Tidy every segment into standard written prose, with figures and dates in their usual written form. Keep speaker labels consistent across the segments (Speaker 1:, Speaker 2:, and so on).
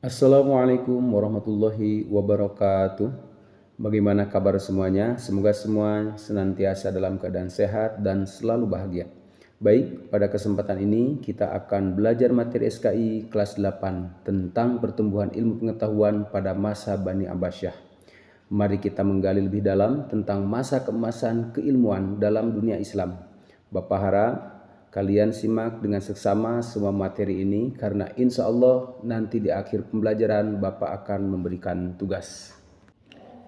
Speaker 1: Assalamualaikum warahmatullahi wabarakatuh. Bagaimana kabar semuanya? Semoga semua senantiasa dalam keadaan sehat dan selalu bahagia. Baik, pada kesempatan ini kita akan belajar materi SKI kelas 8 tentang pertumbuhan ilmu pengetahuan pada masa Bani Abbasiyah. Mari kita menggali lebih dalam tentang masa keemasan keilmuan dalam dunia Islam. Bapak harap kalian simak dengan seksama semua materi ini karena insya Allah nanti di akhir pembelajaran Bapak akan memberikan tugas.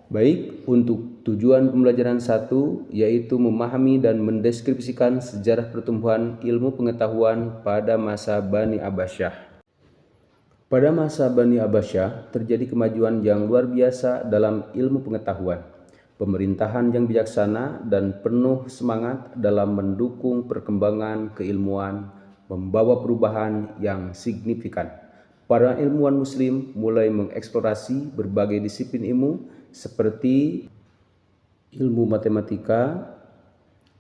Speaker 1: Baik, untuk tujuan pembelajaran 1 yaitu memahami dan mendeskripsikan sejarah pertumbuhan ilmu pengetahuan pada masa Bani Abbasiyah. Pada masa Bani Abbasiyah terjadi kemajuan yang luar biasa dalam ilmu pengetahuan. Pemerintahan yang bijaksana dan penuh semangat dalam mendukung perkembangan keilmuan membawa perubahan yang signifikan. Para ilmuwan muslim mulai mengeksplorasi berbagai disiplin ilmu seperti ilmu matematika,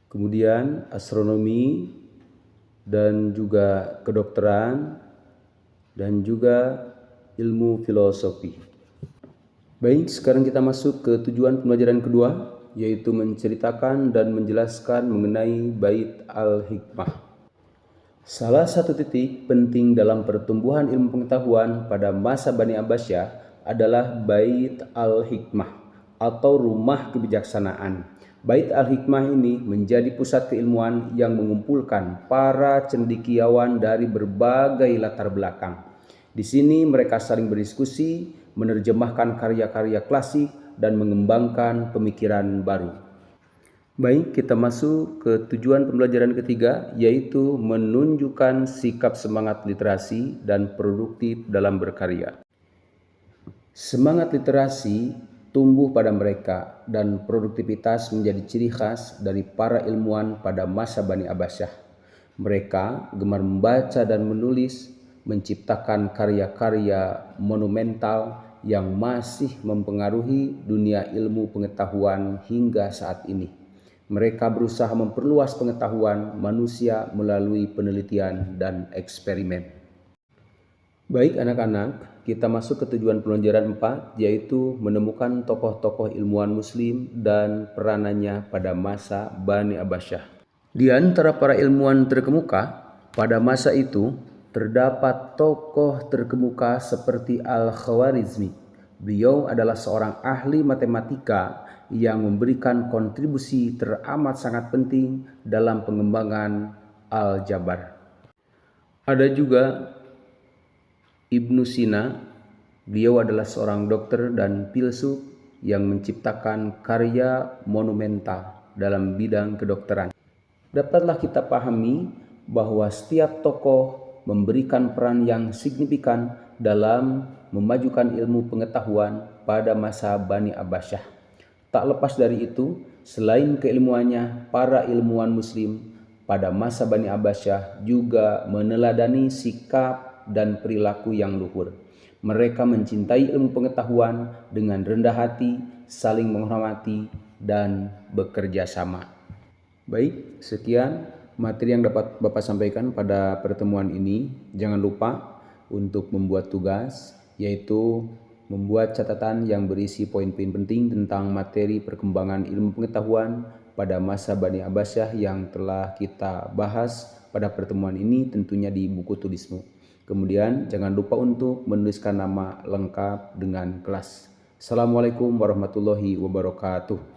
Speaker 1: kemudian astronomi, dan juga kedokteran, dan juga ilmu filosofi. Baik, sekarang kita masuk ke tujuan pembelajaran kedua, yaitu menceritakan dan menjelaskan mengenai Bait Al-Hikmah. Salah satu titik penting dalam pertumbuhan ilmu pengetahuan pada masa Bani Abbasiyah adalah Bait Al-Hikmah atau rumah kebijaksanaan. Bait Al-Hikmah ini menjadi pusat keilmuan yang mengumpulkan para cendekiawan dari berbagai latar belakang. Di sini mereka saling berdiskusi, menerjemahkan karya-karya klasik, dan mengembangkan pemikiran baru. Baik, kita masuk ke tujuan pembelajaran ketiga, yaitu menunjukkan sikap semangat literasi dan produktif dalam berkarya. Semangat literasi tumbuh pada mereka dan produktivitas menjadi ciri khas dari para ilmuwan pada masa Bani Abbasiyah. Mereka gemar membaca dan menulis, menciptakan karya-karya monumental yang masih mempengaruhi dunia ilmu pengetahuan hingga saat ini. Mereka berusaha memperluas pengetahuan manusia melalui penelitian dan eksperimen. Baik anak-anak, kita masuk ke tujuan pembelajaran 4, yaitu menemukan tokoh-tokoh ilmuwan muslim dan peranannya pada masa Bani Abbasiyah. Di antara para ilmuwan terkemuka pada masa itu terdapat tokoh terkemuka seperti Al-Khwarizmi. Beliau adalah seorang ahli matematika yang memberikan kontribusi teramat sangat penting dalam pengembangan aljabar. Ada juga Ibnu Sina. Beliau adalah seorang dokter dan filsuf yang menciptakan karya monumental dalam bidang kedokteran. Dapatlah kita pahami bahwa setiap tokoh memberikan peran yang signifikan dalam memajukan ilmu pengetahuan pada masa Bani Abbasiyah. Tak lepas dari itu, selain keilmuannya, para ilmuwan muslim pada masa Bani Abbasiyah juga meneladani sikap dan perilaku yang luhur. Mereka mencintai ilmu pengetahuan dengan rendah hati, saling menghormati, dan bekerja sama. Baik, sekian materi yang dapat Bapak sampaikan pada pertemuan ini. Jangan lupa untuk membuat tugas, yaitu membuat catatan yang berisi poin-poin penting tentang materi perkembangan ilmu pengetahuan pada masa Bani Abbasiyah yang telah kita bahas pada pertemuan ini, tentunya di buku tulismu. Kemudian jangan lupa untuk menuliskan nama lengkap dengan kelas. Assalamualaikum warahmatullahi wabarakatuh.